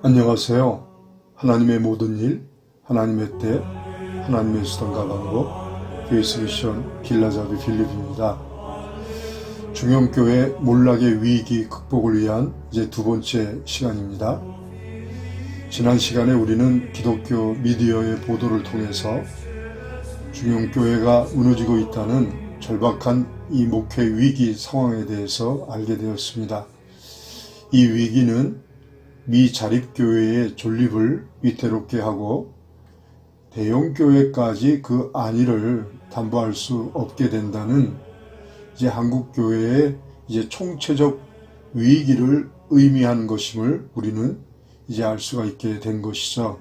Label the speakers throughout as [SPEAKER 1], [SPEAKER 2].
[SPEAKER 1] 안녕하세요. 하나님의 모든 일, 하나님의 때, 하나님의 수단과 방법, 베이스 미션 길라잡이 빌립입니다. 중형교회 몰락의 위기 극복을 위한 이제 두 번째 시간입니다. 지난 시간에 우리는 기독교 미디어의 보도를 통해서 중형교회가 무너지고 있다는 절박한 이 목회 위기 상황에 대해서 알게 되었습니다. 이 위기는 미자립교회의 존립을 위태롭게 하고 대형교회까지 그 안위를 담보할 수 없게 된다는 이제 한국교회의 이제 총체적 위기를 의미하는 것임을 우리는 이제 알 수가 있게 된 것이죠.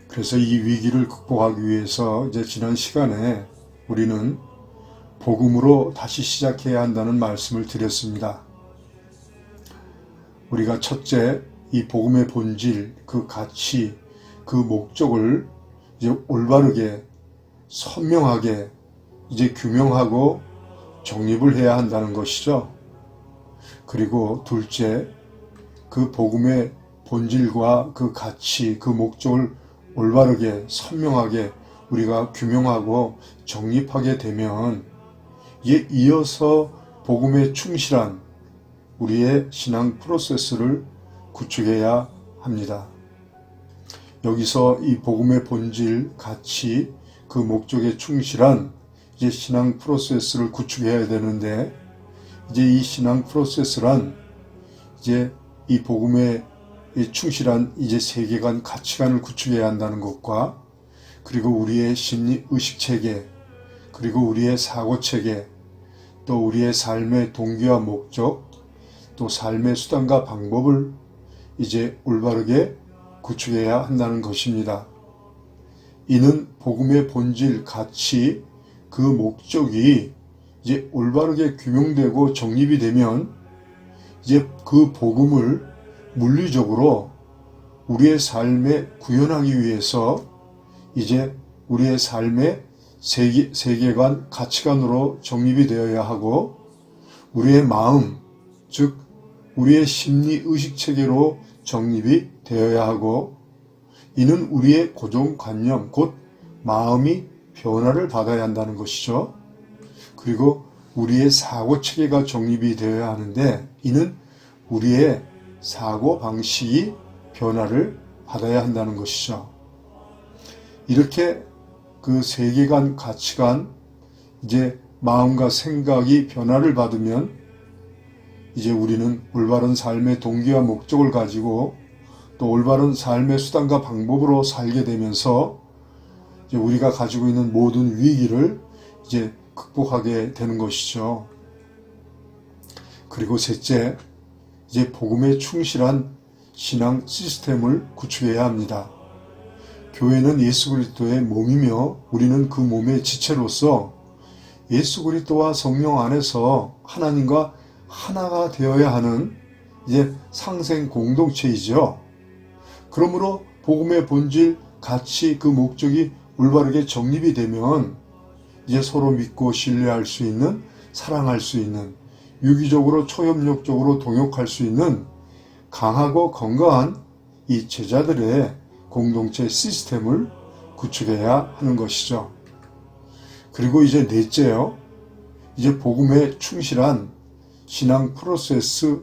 [SPEAKER 1] 그래서 이 위기를 극복하기 위해서 이제 지난 시간에 우리는 복음으로 다시 시작해야 한다는 말씀을 드렸습니다. 우리가 첫째, 이 복음의 본질, 그 가치, 그 목적을 이제 올바르게, 선명하게 이제 규명하고 정립을 해야 한다는 것이죠. 그리고 둘째, 그 복음의 본질과 그 가치, 그 목적을 올바르게, 선명하게 우리가 규명하고 정립하게 되면 이제 이어서 복음에 충실한 우리의 신앙 프로세스를 구축해야 합니다. 여기서 이 복음의 본질, 가치, 그 목적에 충실한 이제 신앙 프로세스를 구축해야 되는데, 이제 이 신앙 프로세스란 이제 이 복음에 충실한 이제 세계관, 가치관을 구축해야 한다는 것과, 그리고 우리의 심리 의식 체계, 그리고 우리의 사고 체계, 또 우리의 삶의 동기와 목적, 또 삶의 수단과 방법을 이제 올바르게 구축해야 한다는 것입니다. 이는 복음의 본질, 가치, 그 목적이 이제 올바르게 규명되고 정립이 되면 이제 그 복음을 물리적으로 우리의 삶에 구현하기 위해서 이제 우리의 삶의 세계관, 가치관으로 정립이 되어야 하고, 우리의 마음, 즉 우리의 심리 의식 체계로 정립이 되어야 하고, 이는 우리의 고정관념, 곧 마음이 변화를 받아야 한다는 것이죠. 그리고 우리의 사고 체계가 정립이 되어야 하는데, 이는 우리의 사고 방식이 변화를 받아야 한다는 것이죠. 이렇게 그 세계관, 가치관, 이제 마음과 생각이 변화를 받으면 이제 우리는 올바른 삶의 동기와 목적을 가지고 또 올바른 삶의 수단과 방법으로 살게 되면서 이제 우리가 가지고 있는 모든 위기를 이제 극복하게 되는 것이죠. 그리고 셋째, 이제 복음에 충실한 신앙 시스템을 구축해야 합니다. 교회는 예수 그리스도의 몸이며 우리는 그 몸의 지체로서 예수 그리스도와 성령 안에서 하나님과 하나가 되어야 하는 이제 상생 공동체이죠. 그러므로 복음의 본질, 가치, 그 목적이 올바르게 정립이 되면 이제 서로 믿고 신뢰할 수 있는, 사랑할 수 있는, 유기적으로 초협력적으로 동역할 수 있는 강하고 건강한 이 제자들의 공동체 시스템을 구축해야 하는 것이죠. 그리고 이제 넷째요. 이제 복음에 충실한 신앙 프로세스,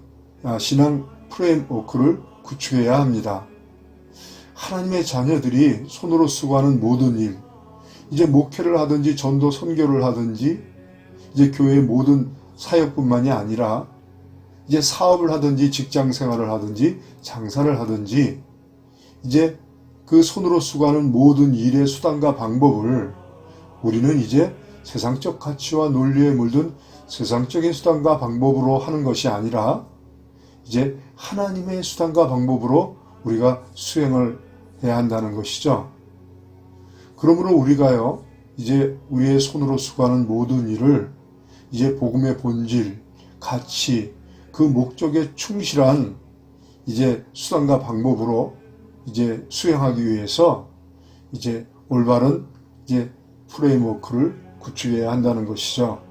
[SPEAKER 1] 신앙 프레임워크를 구축해야 합니다. 하나님의 자녀들이 손으로 수고하는 모든 일, 이제 목회를 하든지 전도 선교를 하든지 이제 교회의 모든 사역뿐만이 아니라 이제 사업을 하든지 직장 생활을 하든지 장사를 하든지 이제 그 손으로 수고하는 모든 일의 수단과 방법을 우리는 이제 세상적 가치와 논리에 물든 세상적인 수단과 방법으로 하는 것이 아니라 이제 하나님의 수단과 방법으로 우리가 수행을 해야 한다는 것이죠. 그러므로 우리가요, 이제 우리의 손으로 수고하는 모든 일을 이제 복음의 본질, 가치, 그 목적에 충실한 이제 수단과 방법으로 이제 수행하기 위해서 이제 올바른 이제 프레임워크를 구축해야 한다는 것이죠.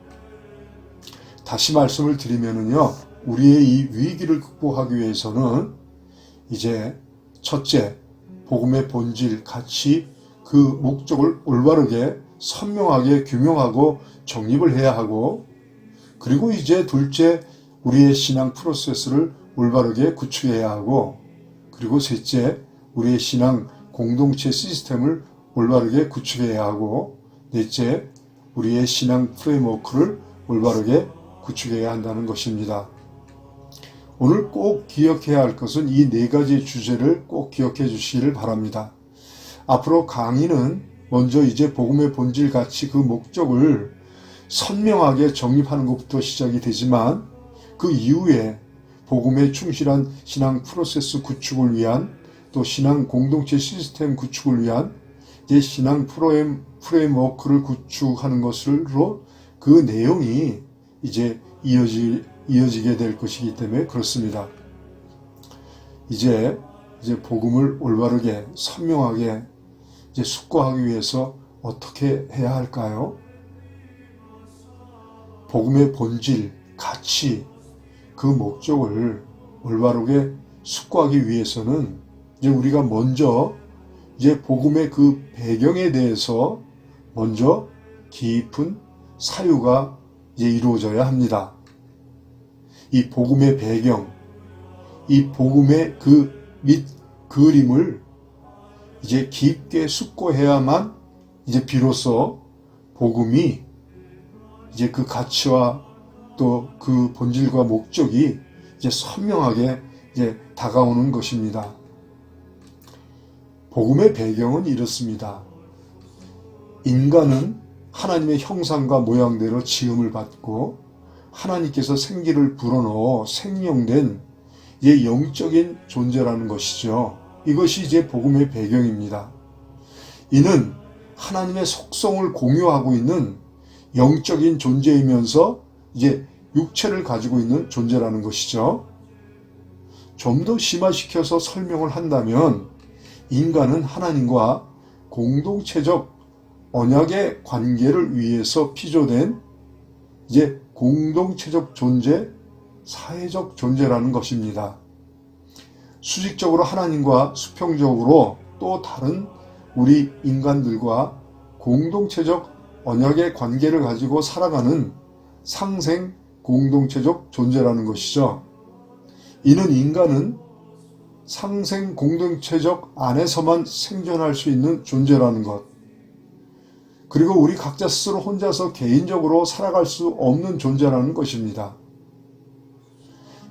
[SPEAKER 1] 다시 말씀을 드리면은요, 우리의 이 위기를 극복하기 위해서는 이제 첫째, 복음의 본질, 가치, 그 목적을 올바르게 선명하게 규명하고 정립을 해야 하고, 그리고 이제 둘째, 우리의 신앙 프로세스를 올바르게 구축해야 하고, 그리고 셋째, 우리의 신앙 공동체 시스템을 올바르게 구축해야 하고, 넷째, 우리의 신앙 프레임워크를 올바르게 구축해야 한다는 것입니다. 오늘 꼭 기억해야 할 것은 이 네 가지 주제를 꼭 기억해 주시기를 바랍니다. 앞으로 강의는 먼저 이제 복음의 본질, 가치, 그 목적을 선명하게 정립하는 것부터 시작이 되지만, 그 이후에 복음에 충실한 신앙 프로세스 구축을 위한, 또 신앙 공동체 시스템 구축을 위한 이제 신앙 프레임워크를 구축하는 것으로 그 내용이 이제 이어지게 될 것이기 때문에 그렇습니다. 이제 복음을 올바르게 선명하게 이제 숙고하기 위해서 어떻게 해야 할까요? 복음의 본질, 가치, 그 목적을 올바르게 숙고하기 위해서는 이제 우리가 먼저 이제 복음의 그 배경에 대해서 먼저 깊은 사유가 이제 이루어져야 합니다. 이 복음의 배경, 이 복음의 그 밑 그림을 이제 깊게 숙고해야만 이제 비로소 복음이 이제 그 가치와 또 그 본질과 목적이 이제 선명하게 이제 다가오는 것입니다. 복음의 배경은 이렇습니다. 인간은 하나님의 형상과 모양대로 지음을 받고 하나님께서 생기를 불어넣어 생명된 이제 영적인 존재라는 것이죠. 이것이 이제 복음의 배경입니다. 이는 하나님의 속성을 공유하고 있는 영적인 존재이면서 이제 육체를 가지고 있는 존재라는 것이죠. 좀 더 심화시켜서 설명을 한다면 인간은 하나님과 공동체적 언약의 관계를 위해서 피조된 이제 공동체적 존재, 사회적 존재라는 것입니다. 수직적으로 하나님과 수평적으로 또 다른 우리 인간들과 공동체적 언약의 관계를 가지고 살아가는 상생 공동체적 존재라는 것이죠. 이는 인간은 상생 공동체적 안에서만 생존할 수 있는 존재라는 것, 그리고 우리 각자 스스로 혼자서 개인적으로 살아갈 수 없는 존재라는 것입니다.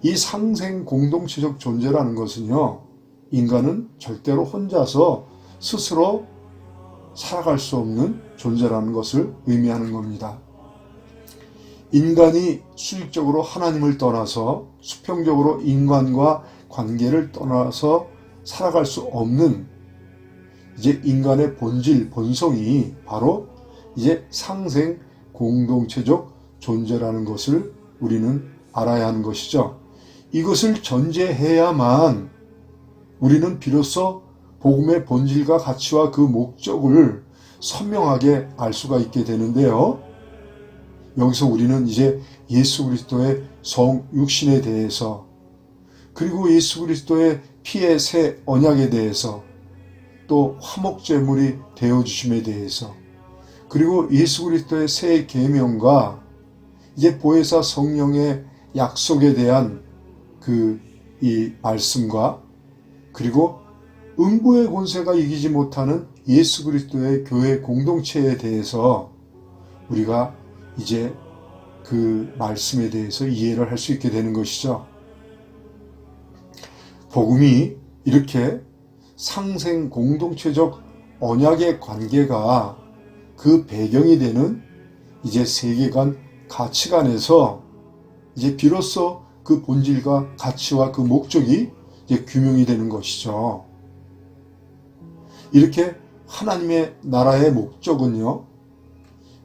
[SPEAKER 1] 이 상생 공동체적 존재라는 것은요, 인간은 절대로 혼자서 스스로 살아갈 수 없는 존재라는 것을 의미하는 겁니다. 인간이 수직적으로 하나님을 떠나서 수평적으로 인간과 관계를 떠나서 살아갈 수 없는 이제 인간의 본질, 본성이 바로 이제 상생 공동체적 존재라는 것을 우리는 알아야 하는 것이죠. 이것을 전제해야만 우리는 비로소 복음의 본질과 가치와 그 목적을 선명하게 알 수가 있게 되는데요. 여기서 우리는 이제 예수 그리스도의 성육신에 대해서, 그리고 예수 그리스도의 피의 새 언약에 대해서, 또 화목제물이 되어주심에 대해서, 그리고 예수 그리스도의 새 계명과 이제 보혜사 성령의 약속에 대한 이 말씀과, 그리고 음부의 권세가 이기지 못하는 예수 그리스도의 교회 공동체에 대해서 우리가 이제 그 말씀에 대해서 이해를 할 수 있게 되는 것이죠. 복음이 이렇게 상생 공동체적 언약의 관계가 그 배경이 되는 이제 세계관, 가치관에서 이제 비로소 그 본질과 가치와 그 목적이 이제 규명이 되는 것이죠. 이렇게 하나님의 나라의 목적은요,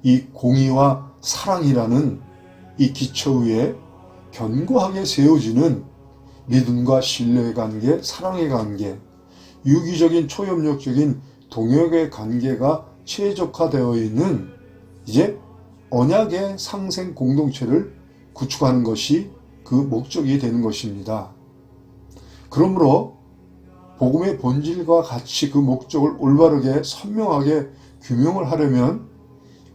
[SPEAKER 1] 이 공의와 사랑이라는 이 기초 위에 견고하게 세워지는 믿음과 신뢰의 관계, 사랑의 관계, 유기적인 초협력적인 동역의 관계가 최적화되어 있는 이제 언약의 상생 공동체를 구축하는 것이 그 목적이 되는 것입니다. 그러므로 복음의 본질과 가치 그 목적을 올바르게 선명하게 규명을 하려면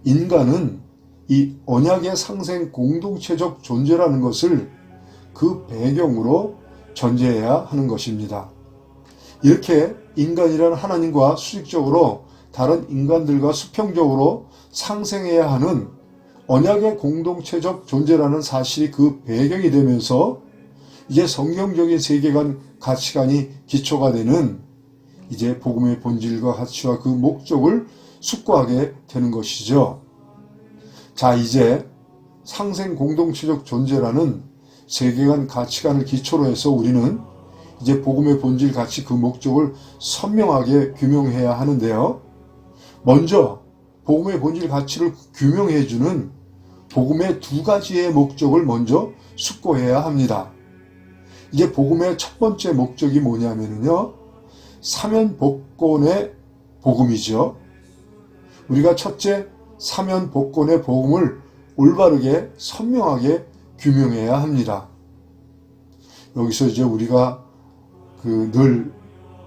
[SPEAKER 1] 인간은 이 언약의 상생 공동체적 존재라는 것을 그 배경으로 전제해야 하는 것입니다. 이렇게 인간이란 하나님과 수직적으로 다른 인간들과 수평적으로 상생해야 하는 언약의 공동체적 존재라는 사실이 그 배경이 되면서 이제 성경적인 세계관, 가치관이 기초가 되는 이제 복음의 본질과 가치와 그 목적을 숙고하게 되는 것이죠. 자, 이제 상생 공동체적 존재라는 세계관, 가치관을 기초로 해서 우리는 이제 복음의 본질, 가치, 그 목적을 선명하게 규명해야 하는데요. 먼저 복음의 본질, 가치를 규명해주는 복음의 두 가지의 목적을 먼저 숙고해야 합니다. 이제 복음의 첫 번째 목적이 뭐냐면요, 사면복권의 복음이죠. 우리가 첫째 사면복권의 복음을 올바르게 선명하게 규명해야 합니다. 여기서 이제 우리가 늘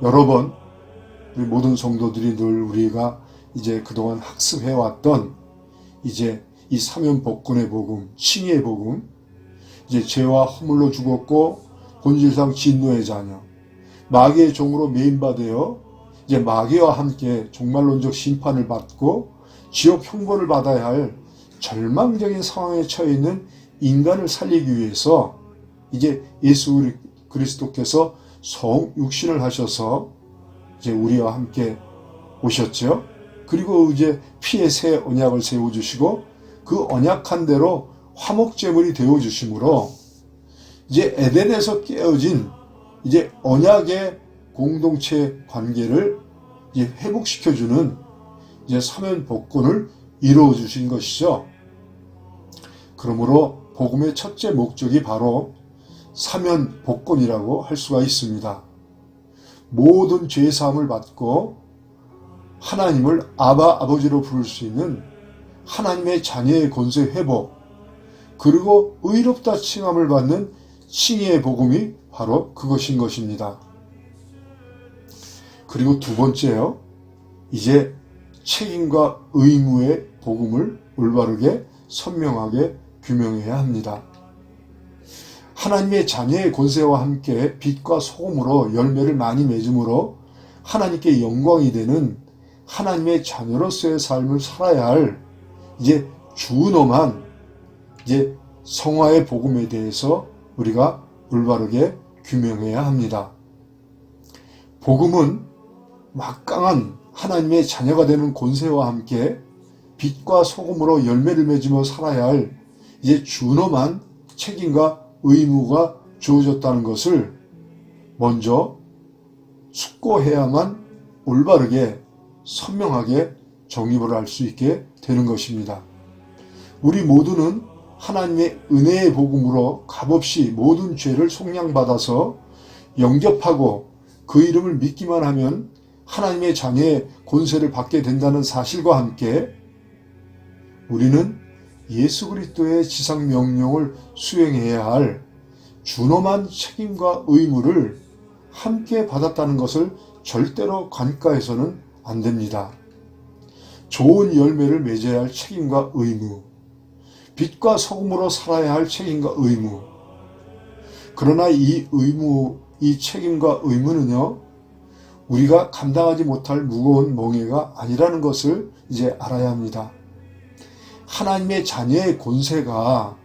[SPEAKER 1] 여러 번 우리 모든 성도들이 늘 우리가 이제 그동안 학습해왔던 이제 이 사면복권의 복음, 칭의의 복음, 이제 죄와 허물로 죽었고 본질상 진노의 자녀, 마귀의 종으로 매인받아 이제 마귀와 함께 종말론적 심판을 받고 지옥 형벌을 받아야 할 절망적인 상황에 처해 있는 인간을 살리기 위해서 이제 예수 그리스도께서 성육신을 하셔서 이제 우리와 함께 오셨죠. 그리고 이제 피의 새 언약을 세워주시고 그 언약한 대로 화목제물이 되어주심으로 이제 에덴에서 깨어진 이제 언약의 공동체 관계를 이제 회복시켜주는 이제 사면복권을 이루어 주신 것이죠. 그러므로 복음의 첫째 목적이 바로 사면복권이라고 할 수가 있습니다. 모든 죄사함을 받고 하나님을 아버지로 부를 수 있는 하나님의 자녀의 권세 회복, 그리고 의롭다 칭함을 받는 칭의의 복음이 바로 그것인 것입니다. 그리고 두 번째요, 이제 책임과 의무의 복음을 올바르게 선명하게 규명해야 합니다. 하나님의 자녀의 권세와 함께 빛과 소금으로 열매를 많이 맺음으로 하나님께 영광이 되는 하나님의 자녀로서의 삶을 살아야 할 이제 준엄한 이제 성화의 복음에 대해서 우리가 올바르게 규명해야 합니다. 복음은 막강한 하나님의 자녀가 되는 권세와 함께 빛과 소금으로 열매를 맺으며 살아야 할 이제 준엄한 책임과 의무가 주어졌다는 것을 먼저 숙고해야만 올바르게 선명하게 정립을 할 수 있게 되는 것입니다. 우리 모두는 하나님의 은혜의 복음으로 값없이 모든 죄를 속량받아서 영접하고 그 이름을 믿기만 하면 하나님의 자녀의 권세를 받게 된다는 사실과 함께 우리는 예수 그리스도의 지상 명령을 수행해야 할 준엄한 책임과 의무를 함께 받았다는 것을 절대로 간과해서는 안 됩니다. 좋은 열매를 맺어야 할 책임과 의무, 빛과 소금으로 살아야 할 책임과 의무. 그러나 이 의무, 이 책임과 의무는요, 우리가 감당하지 못할 무거운 멍에가 아니라는 것을 이제 알아야 합니다. 하나님의 자녀의 권세가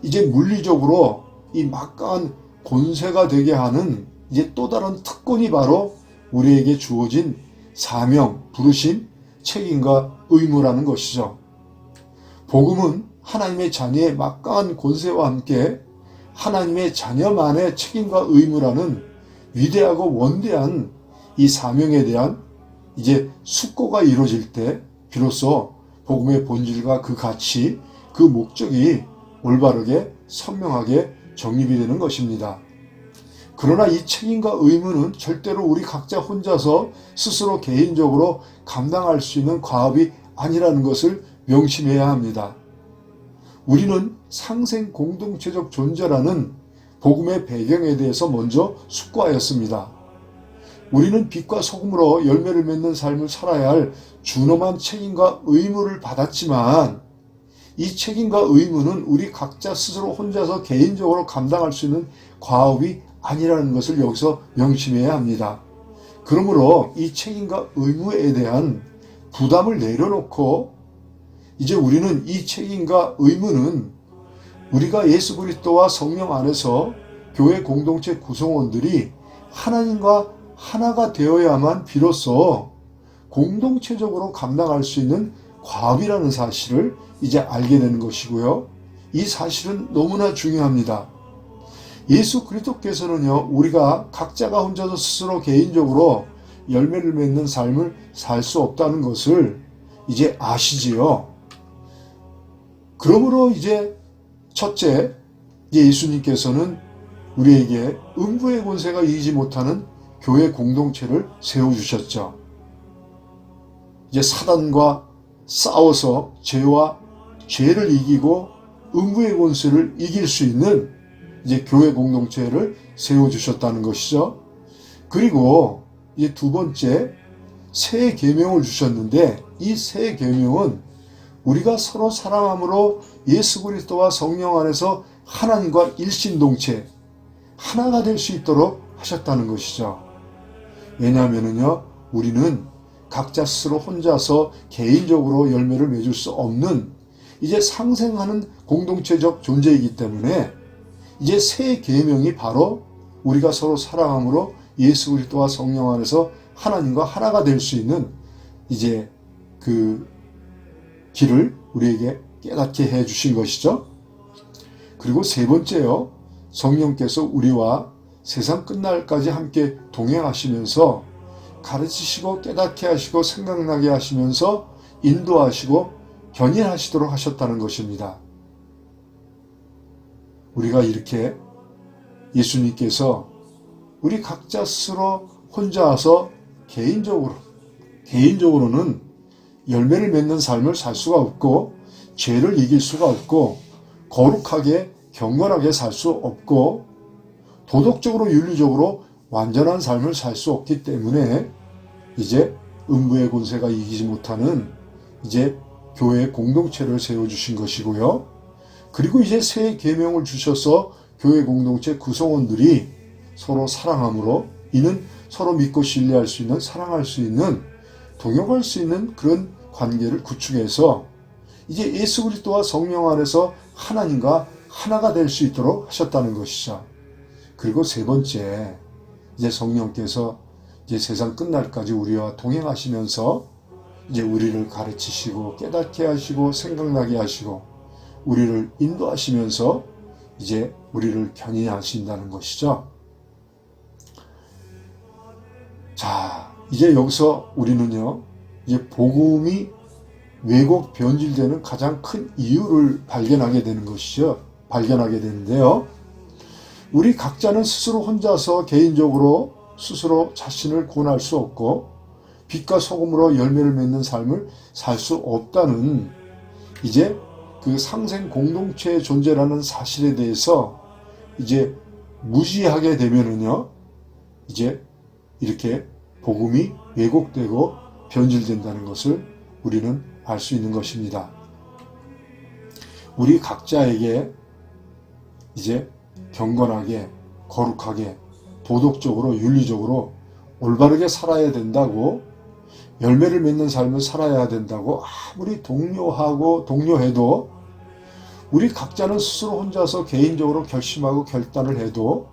[SPEAKER 1] 이제 물리적으로 이 막강한 권세가 되게 하는 이제 또 다른 특권이 바로 우리에게 주어진 사명, 부르심, 책임과 의무라는 것이죠. 복음은 하나님의 자녀의 막강한 권세와 함께 하나님의 자녀만의 책임과 의무라는 위대하고 원대한 이 사명에 대한 이제 숙고가 이루어질 때 비로소 복음의 본질과 그 가치, 그 목적이 올바르게 선명하게 정립이 되는 것입니다. 그러나 이 책임과 의무는 절대로 우리 각자 혼자서 스스로 개인적으로 감당할 수 있는 과업이 아니라는 것을 명심해야 합니다. 우리는 상생 공동체적 존재라는 복음의 배경에 대해서 먼저 숙고하였습니다. 우리는 빛과 소금으로 열매를 맺는 삶을 살아야 할 준엄한 책임과 의무를 받았지만 이 책임과 의무는 우리 각자 스스로 혼자서 개인적으로 감당할 수 있는 과업이 아니라는 것을 여기서 명심해야 합니다. 그러므로 이 책임과 의무에 대한 부담을 내려놓고 이제 우리는 이 책임과 의무는 우리가 예수 그리스도와 성령 안에서 교회 공동체 구성원들이 하나님과 하나가 되어야만 비로소 공동체적으로 감당할 수 있는 과업이라는 사실을 이제 알게 되는 것이고요. 이 사실은 너무나 중요합니다. 예수 그리스도께서는요, 우리가 각자가 혼자서 스스로 개인적으로 열매를 맺는 삶을 살 수 없다는 것을 이제 아시지요. 그러므로 이제 첫째, 예수님께서는 우리에게 음부의 권세가 이기지 못하는 교회 공동체를 세워주셨죠. 이제 사단과 싸워서 죄를 이기고 음부의 권세를 이길 수 있는 이제 교회 공동체를 세워주셨다는 것이죠. 그리고 이제 두 번째, 새 계명을 주셨는데 이 새 계명은 우리가 서로 사랑함으로 예수 그리스도와 성령 안에서 하나님과 일신동체, 하나가 될 수 있도록 하셨다는 것이죠. 왜냐하면요, 우리는 각자 스스로 혼자서 개인적으로 열매를 맺을 수 없는 이제 상생하는 공동체적 존재이기 때문에 이제 새 계명이 바로 우리가 서로 사랑함으로 예수 그리스도와 성령 안에서 하나님과 하나가 될 수 있는 이제 그 길을 우리에게 깨닫게 해 주신 것이죠. 그리고 세 번째요, 성령께서 우리와 세상 끝날까지 함께 동행하시면서 가르치시고 깨닫게 하시고 생각나게 하시면서 인도하시고 견인하시도록 하셨다는 것입니다. 우리가 이렇게 예수님께서 우리 각자 스스로 혼자서 개인적으로는 열매를 맺는 삶을 살 수가 없고 죄를 이길 수가 없고 거룩하게 경건하게 살 수 없고 도덕적으로 윤리적으로 완전한 삶을 살 수 없기 때문에 이제 음부의 권세가 이기지 못하는 이제 교회 공동체를 세워주신 것이고요. 그리고 이제 새 계명을 주셔서 교회 공동체 구성원들이 서로 사랑함으로 이는 서로 믿고 신뢰할 수 있는, 사랑할 수 있는, 동역할 수 있는 그런 관계를 구축해서 이제 예수 그리스도와 성령 안에서 하나님과 하나가 될 수 있도록 하셨다는 것이죠. 그리고 세 번째, 이제 성령께서 이제 세상 끝날까지 우리와 동행하시면서 이제 우리를 가르치시고 깨닫게 하시고 생각나게 하시고 우리를 인도하시면서 이제 우리를 견인하신다는 것이죠. 자, 이제 여기서 우리는요, 이제 복음이 왜곡 변질되는 가장 큰 이유를 발견하게 되는 것이죠. 발견하게 되는데요. 우리 각자는 스스로 혼자서 개인적으로 스스로 자신을 구원할 수 없고 빛과 소금으로 열매를 맺는 삶을 살 수 없다는 이제 그 상생 공동체의 존재라는 사실에 대해서 이제 무지하게 되면은요, 이제 이렇게 복음이 왜곡되고 변질된다는 것을 우리는 알 수 있는 것입니다. 우리 각자에게 이제 경건하게, 거룩하게, 도덕적으로, 윤리적으로 올바르게 살아야 된다고, 열매를 맺는 삶을 살아야 된다고 아무리 독려해도 우리 각자는 스스로 혼자서 개인적으로 결심하고 결단을 해도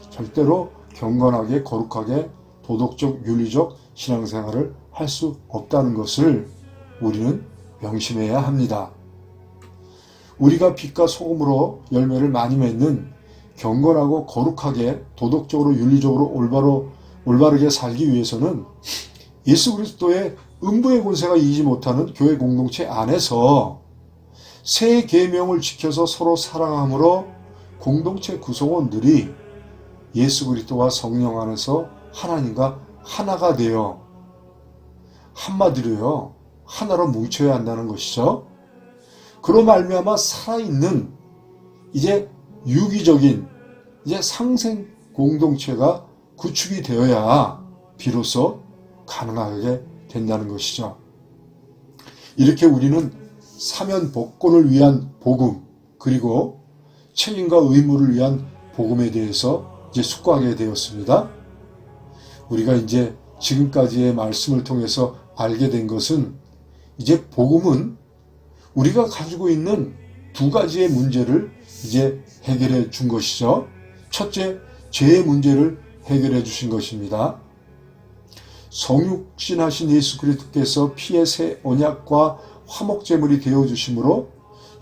[SPEAKER 1] 절대로 경건하게, 거룩하게, 도덕적, 윤리적 신앙생활을 할 수 없다는 것을 우리는 명심해야 합니다. 우리가 빛과 소금으로 열매를 많이 맺는 경건하고 거룩하게 도덕적으로 윤리적으로 올바르게 살기 위해서는 예수 그리스도의 음부의 권세가 이기지 못하는 교회 공동체 안에서 새 계명을 지켜서 서로 사랑함으로 공동체 구성원들이 예수 그리스도와 성령 안에서 하나님과 하나가 되어 한마디로요, 하나로 뭉쳐야 한다는 것이죠. 그로 말미암아 살아있는 이제 유기적인 이제 상생 공동체가 구축이 되어야 비로소 가능하게 된다는 것이죠. 이렇게 우리는 사면 복권을 위한 복음, 그리고 책임과 의무를 위한 복음에 대해서 이제 숙고하게 되었습니다. 우리가 이제 지금까지의 말씀을 통해서 알게 된 것은, 이제 복음은 우리가 가지고 있는 두 가지의 문제를 이제 해결해 준 것이죠. 첫째, 죄의 문제를 해결해 주신 것입니다. 성육신하신 예수 그리스도께서 피의 새 언약과 화목제물이 되어주심으로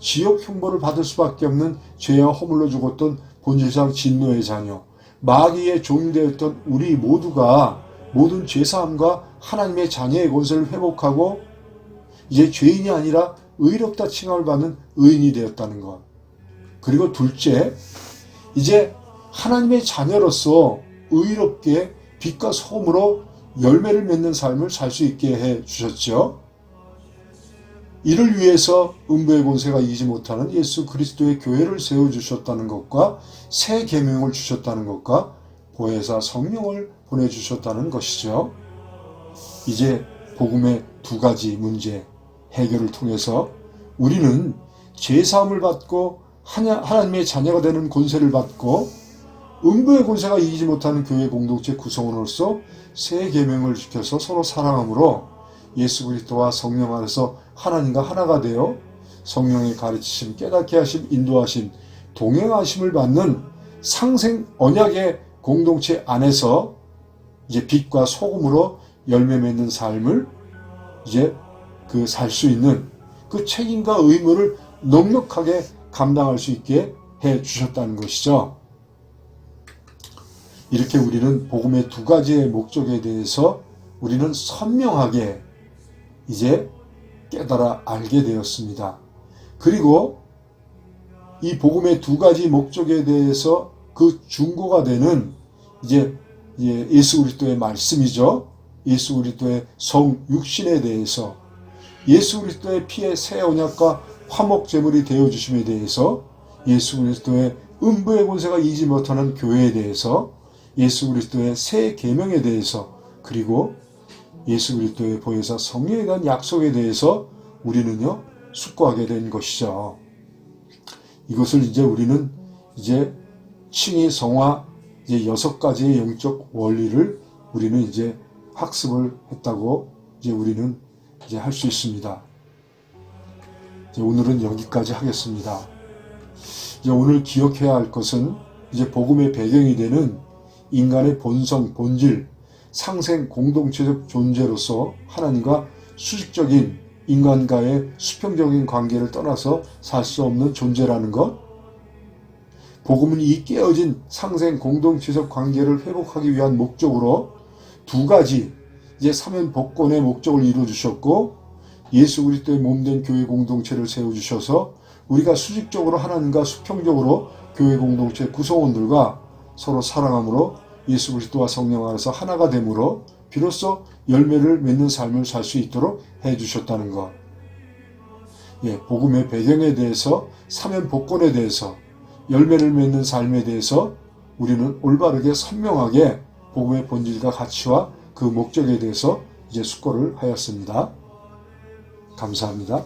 [SPEAKER 1] 지옥 형벌을 받을 수밖에 없는 죄와 허물로 죽었던 본질상 진노의 자녀, 마귀의 종이 되었던 우리 모두가 모든 죄사함과 하나님의 자녀의 권세를 회복하고 이제 죄인이 아니라 의롭다 칭함을 받는 의인이 되었다는 것. 그리고 둘째, 이제 하나님의 자녀로서 의롭게 빛과 소금으로 열매를 맺는 삶을 살 수 있게 해 주셨죠. 이를 위해서 음부의 권세가 이기지 못하는 예수 그리스도의 교회를 세워주셨다는 것과 새 계명을 주셨다는 것과 보혜사 성령을 보내주셨다는 것이죠. 이제 복음의 두 가지 문제 해결을 통해서 우리는 죄사함을 받고 하나님의 자녀가 되는 권세를 받고 음부의 권세가 이기지 못하는 교회 공동체 구성원으로서 새 계명을 지켜서 서로 사랑함으로 예수 그리스도와 성령 안에서 하나님과 하나가 되어 성령의 가르치심, 깨닫게 하심, 인도하심, 동행하심을 받는 상생 언약의 공동체 안에서 이제 빛과 소금으로 열매 맺는 삶을 이제 살 수 있는 그 책임과 의무를 넉넉하게 감당할 수 있게 해 주셨다는 것이죠. 이렇게 우리는 복음의 두 가지의 목적에 대해서 우리는 선명하게 이제 깨달아 알게 되었습니다. 그리고 이 복음의 두 가지 목적에 대해서 그 중고가 되는 이제 예수 그리스도의 말씀이죠. 예수 그리스도의 성육신에 대해서, 예수 그리스도의 피의 새 언약과 화목 제물이 되어 주심에 대해서, 예수 그리스도의 음부의 권세가 이기지 못하는 교회에 대해서, 예수 그리스도의 새 계명에 대해서, 그리고 예수 그리스도의 보혜사 성령에 대한 약속에 대해서 우리는요 숙고하게 된 것이죠. 이것을 이제 우리는 이제 칭의 성화 이제 6가지의 영적 원리를 우리는 이제 학습을 했다고 이제 우리는 이제 할 수 있습니다. 이제 오늘은 여기까지 하겠습니다. 이제 오늘 기억해야 할 것은 이제 복음의 배경이 되는 인간의 본성, 본질, 상생 공동체적 존재로서 하나님과 수직적인 인간과의 수평적인 관계를 떠나서 살 수 없는 존재라는 것, 복음은 이 깨어진 상생 공동체적 관계를 회복하기 위한 목적으로 두 가지 이제 사면 복권의 목적을 이루어 주셨고, 예수 그리스도의 몸된 교회 공동체를 세워 주셔서 우리가 수직적으로 하나님과 수평적으로 교회 공동체 구성원들과 서로 사랑함으로 예수 그리스도와 성령 안에서 하나가 됨으로 비로소 열매를 맺는 삶을 살 수 있도록 해 주셨다는 것. 복음의 배경에 대해서, 사면 복권에 대해서, 열매를 맺는 삶에 대해서 우리는 올바르게 선명하게 복음의 본질과 가치와 그 목적에 대해서 이제 숙고를 하였습니다. 감사합니다.